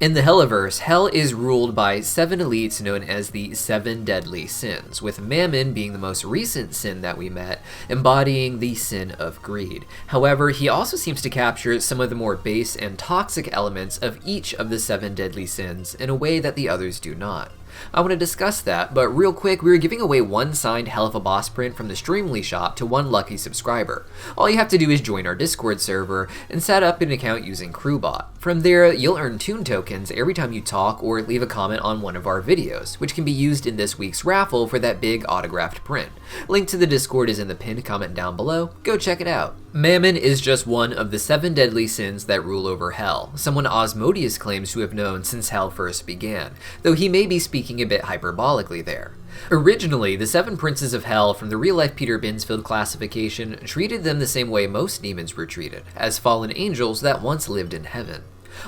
In the Helliverse, Hell is ruled by 7 elites known as the 7 Deadly Sins, with Mammon being the most recent sin that we met, embodying the sin of greed. However, he also seems to capture some of the more base and toxic elements of each of the 7 Deadly Sins in a way that the others do not. I want to discuss that, but real quick, we are giving away one signed Hell of a Boss print from the Streamly shop to one lucky subscriber. All you have to do is join our Discord server and set up an account using Crewbot. From there, you'll earn Toon tokens every time you talk or leave a comment on one of our videos, which can be used in this week's raffle for that big autographed print. Link to the Discord is in the pinned comment down below, go check it out. Mammon is just one of the 7 deadly sins that rule over Hell, someone Asmodeus claims to have known since Hell first began, though he may be speaking a bit hyperbolically there. Originally, the 7 Princes of Hell from the real-life Peter Binsfield classification treated them the same way most demons were treated, as fallen angels that once lived in heaven.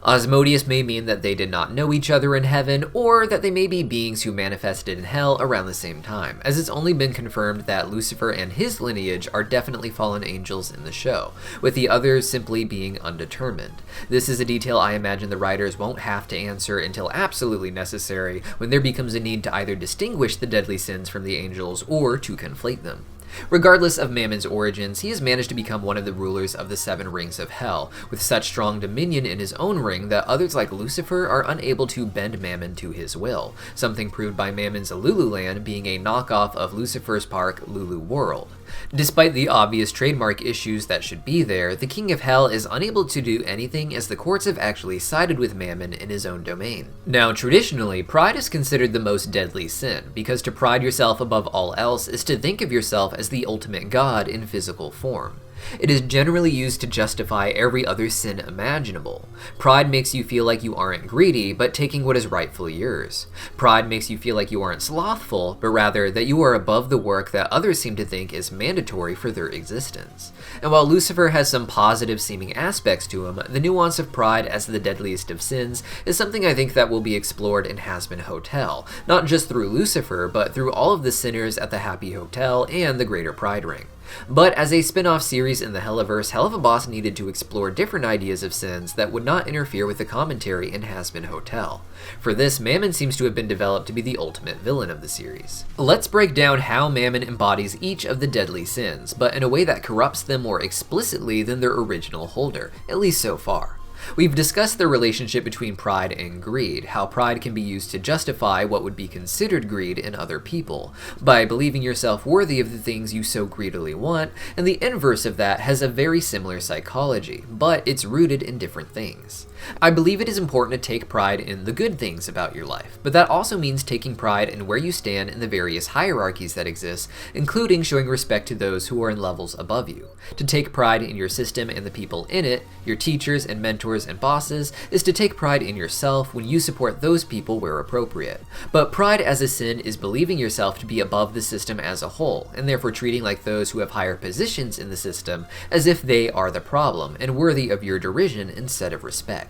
Asmodeus may mean that they did not know each other in heaven, or that they may be beings who manifested in hell around the same time, as it's only been confirmed that Lucifer and his lineage are definitely fallen angels in the show, with the others simply being undetermined. This is a detail I imagine the writers won't have to answer until absolutely necessary, when there becomes a need to either distinguish the deadly sins from the angels or to conflate them. Regardless of Mammon's origins, he has managed to become one of the rulers of the 7 rings of Hell, with such strong dominion in his own ring that others like Lucifer are unable to bend Mammon to his will, something proved by Mammon's Lululand being a knockoff of Lucifer's park, Lulu World. Despite the obvious trademark issues that should be there, the King of Hell is unable to do anything as the courts have actually sided with Mammon in his own domain. Now, traditionally, pride is considered the most deadly sin, because to pride yourself above all else is to think of yourself as the ultimate god in physical form. It is generally used to justify every other sin imaginable. Pride makes you feel like you aren't greedy, but taking what is rightfully yours. Pride makes you feel like you aren't slothful, but rather that you are above the work that others seem to think is mandatory for their existence. And while Lucifer has some positive seeming aspects to him, the nuance of pride as the deadliest of sins is something I think that will be explored in Hazbin Hotel, not just through Lucifer, but through all of the sinners at the Happy Hotel and the Greater Pride Ring. But as a spin-off series in the Helliverse, Hell of a Boss needed to explore different ideas of sins that would not interfere with the commentary in Hazbin Hotel. For this, Mammon seems to have been developed to be the ultimate villain of the series. Let's break down how Mammon embodies each of the deadly sins, but in a way that corrupts them more explicitly than their original holder, at least so far. We've discussed the relationship between pride and greed, how pride can be used to justify what would be considered greed in other people, by believing yourself worthy of the things you so greedily want, and the inverse of that has a very similar psychology, but it's rooted in different things. I believe it is important to take pride in the good things about your life, but that also means taking pride in where you stand in the various hierarchies that exist, including showing respect to those who are in levels above you. To take pride in your system and the people in it, your teachers and mentors and bosses, is to take pride in yourself when you support those people where appropriate. But pride as a sin is believing yourself to be above the system as a whole, and therefore treating like those who have higher positions in the system as if they are the problem and worthy of your derision instead of respect.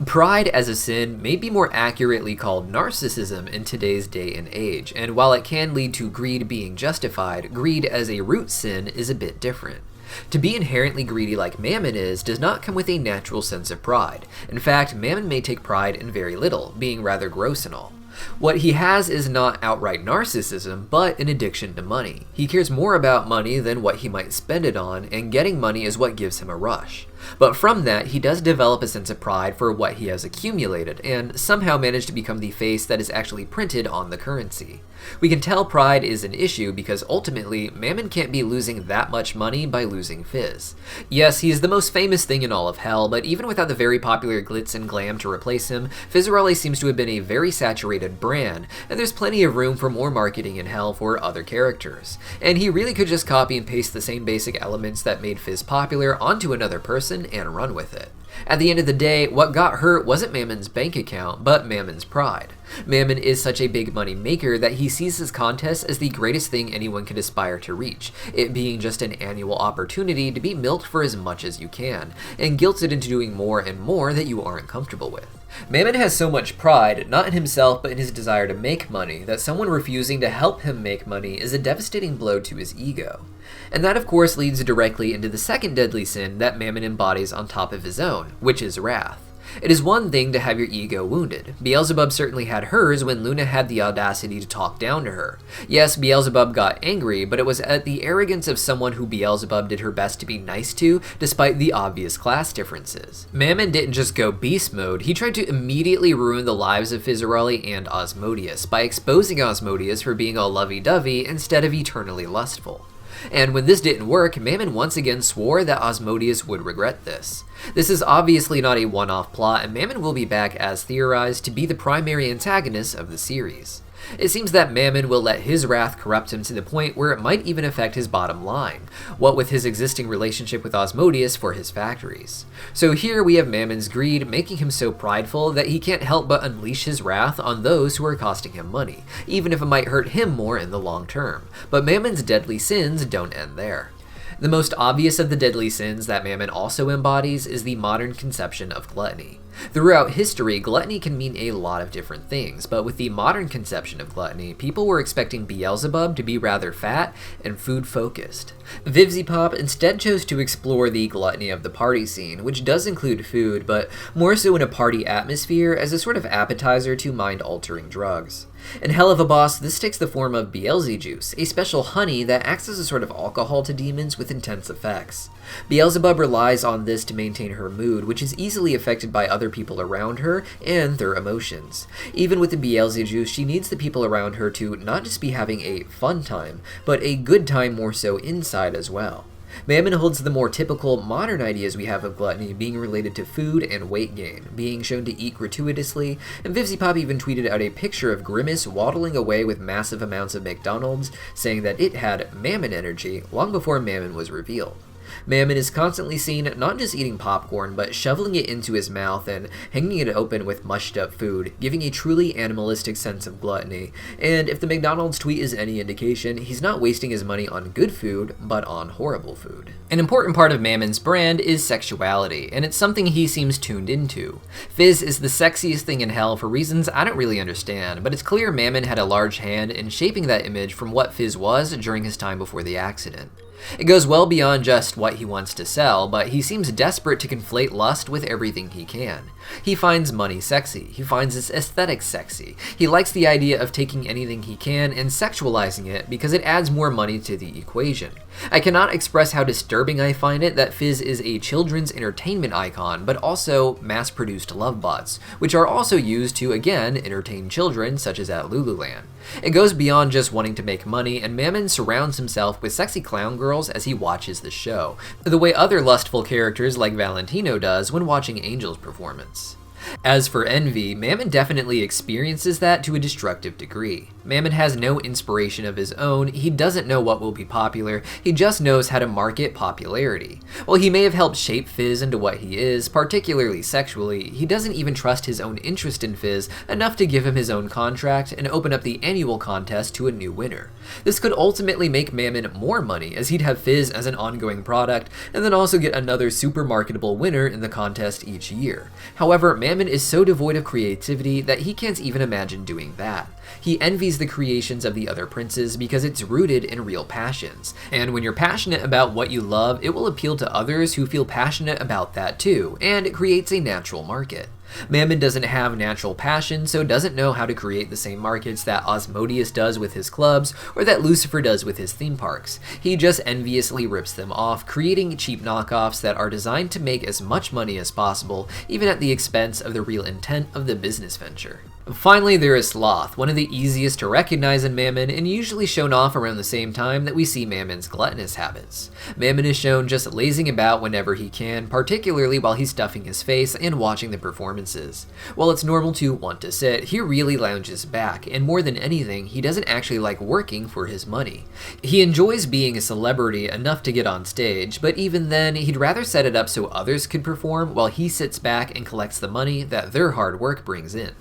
Pride as a sin may be more accurately called narcissism in today's day and age, and while it can lead to greed being justified, greed as a root sin is a bit different. To be inherently greedy like Mammon is does not come with a natural sense of pride. In fact, Mammon may take pride in very little, being rather gross and all. What he has is not outright narcissism, but an addiction to money. He cares more about money than what he might spend it on, and getting money is what gives him a rush. But from that, he does develop a sense of pride for what he has accumulated, and somehow manage to become the face that is actually printed on the currency. We can tell pride is an issue because ultimately, Mammon can't be losing that much money by losing Fizz. Yes, he is the most famous thing in all of Hell, but even without the very popular glitz and glam to replace him, Fizzarelli seems to have been a very saturated brand, and there's plenty of room for more marketing in Hell for other characters. And he really could just copy and paste the same basic elements that made Fizz popular onto another person and run with it. At the end of the day, what got hurt wasn't Mammon's bank account, but Mammon's pride. Mammon is such a big money maker that he sees his contest as the greatest thing anyone can aspire to reach, it being just an annual opportunity to be milked for as much as you can, and guilts it into doing more and more that you aren't comfortable with. Mammon has so much pride, not in himself but in his desire to make money, that someone refusing to help him make money is a devastating blow to his ego. And that of course leads directly into the second deadly sin that Mammon embodies on top of his own, which is wrath. It is one thing to have your ego wounded. Beelzebub certainly had hers when Luna had the audacity to talk down to her. Yes, Beelzebub got angry, but it was at the arrogance of someone who Beelzebub did her best to be nice to, despite the obvious class differences. Mammon didn't just go beast mode, he tried to immediately ruin the lives of Fizarelli and Osmodius by exposing Osmodius for being all lovey-dovey instead of eternally lustful. And when this didn't work, Mammon once again swore that Osmodius would regret this. This is obviously not a one-off plot, and Mammon will be back as theorized to be the primary antagonist of the series. It seems that Mammon will let his wrath corrupt him to the point where it might even affect his bottom line, what with his existing relationship with Osmodius for his factories. So here we have Mammon's greed making him so prideful that he can't help but unleash his wrath on those who are costing him money, even if it might hurt him more in the long term. But Mammon's deadly sins don't end there. The most obvious of the deadly sins that Mammon also embodies is the modern conception of gluttony. Throughout history, gluttony can mean a lot of different things, but with the modern conception of gluttony, people were expecting Beelzebub to be rather fat and food-focused. VivziePop instead chose to explore the gluttony of the party scene, which does include food, but more so in a party atmosphere as a sort of appetizer to mind-altering drugs. In Helluvaboss, this takes the form of Beelzejuice, a special honey that acts as a sort of alcohol to demons with intense effects. Beelzebub relies on this to maintain her mood, which is easily affected by other people around her and their emotions. Even with the Beelzejuice, she needs the people around her to not just be having a fun time, but a good time more so inside as well. Mammon holds the more typical, modern ideas we have of gluttony being related to food and weight gain, being shown to eat gratuitously, and VivziePop even tweeted out a picture of Grimace waddling away with massive amounts of McDonald's, saying that it had Mammon energy long before Mammon was revealed. Mammon is constantly seen not just eating popcorn, but shoveling it into his mouth and hanging it open with mushed up food, giving a truly animalistic sense of gluttony. And if the McDonald's tweet is any indication, he's not wasting his money on good food, but on horrible food. An important part of Mammon's brand is sexuality, and it's something he seems tuned into. Fizz is the sexiest thing in hell for reasons I don't really understand, but it's clear Mammon had a large hand in shaping that image from what Fizz was during his time before the accident. It goes well beyond just what he wants to sell, but he seems desperate to conflate lust with everything he can. He finds money sexy, he finds its aesthetic sexy, he likes the idea of taking anything he can and sexualizing it because it adds more money to the equation. I cannot express how disturbing I find it that Fizz is a children's entertainment icon, but also mass-produced love bots, which are also used to, again, entertain children, such as at Lululand. It goes beyond just wanting to make money, and Mammon surrounds himself with sexy clown girls as he watches the show, the way other lustful characters like Valentino does when watching Angel's performance. As for envy, Mammon definitely experiences that to a destructive degree. Mammon has no inspiration of his own, he doesn't know what will be popular, he just knows how to market popularity. While he may have helped shape Fizz into what he is, particularly sexually, he doesn't even trust his own interest in Fizz enough to give him his own contract and open up the annual contest to a new winner. This could ultimately make Mammon more money, as he'd have Fizz as an ongoing product, and then also get another super marketable winner in the contest each year. However, Mammon is so devoid of creativity that he can't even imagine doing that. He envies the creations of the other princes because it's rooted in real passions. And when you're passionate about what you love, it will appeal to others who feel passionate about that too, and it creates a natural market. Mammon doesn't have natural passion, so doesn't know how to create the same markets that Osmodius does with his clubs, or that Lucifer does with his theme parks. He just enviously rips them off, creating cheap knockoffs that are designed to make as much money as possible, even at the expense of the real intent of the business venture. Finally, there is Sloth, one of the easiest to recognize in Mammon, and usually shown off around the same time that we see Mammon's gluttonous habits. Mammon is shown just lazing about whenever he can, particularly while he's stuffing his face and watching the performances. While it's normal to want to sit, he really lounges back, and more than anything, he doesn't actually like working for his money. He enjoys being a celebrity enough to get on stage, but even then, he'd rather set it up so others could perform while he sits back and collects the money that their hard work brings in.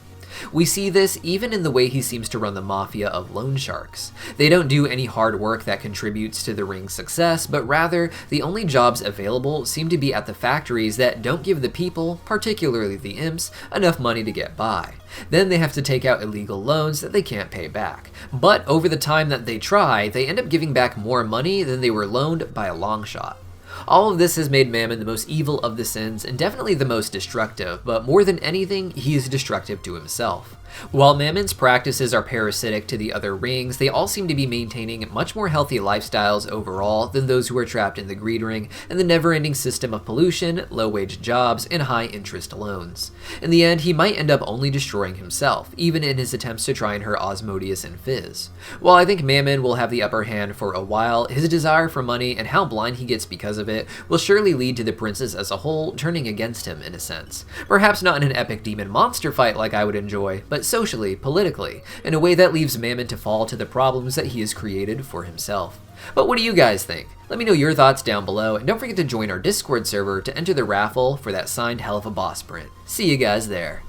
We see this even in the way he seems to run the mafia of loan sharks. They don't do any hard work that contributes to the ring's success, but rather, the only jobs available seem to be at the factories that don't give the people, particularly the imps, enough money to get by. Then they have to take out illegal loans that they can't pay back. But over the time that they try, they end up giving back more money than they were loaned by a long shot. All of this has made Mammon the most evil of the sins and definitely the most destructive, but more than anything, he is destructive to himself. While Mammon's practices are parasitic to the other rings, they all seem to be maintaining much more healthy lifestyles overall than those who are trapped in the greed ring and the never-ending system of pollution, low-wage jobs, and high-interest loans. In the end, he might end up only destroying himself, even in his attempts to try and hurt Asmodeus and Fizz. While I think Mammon will have the upper hand for a while, his desire for money and how blind he gets because of it will surely lead to the princes as a whole turning against him in a sense. Perhaps not in an epic demon monster fight like I would enjoy, but socially, politically, in a way that leaves Mammon to fall to the problems that he has created for himself. But what do you guys think? Let me know your thoughts down below, and don't forget to join our Discord server to enter the raffle for that signed Hell of a Boss print. See you guys there.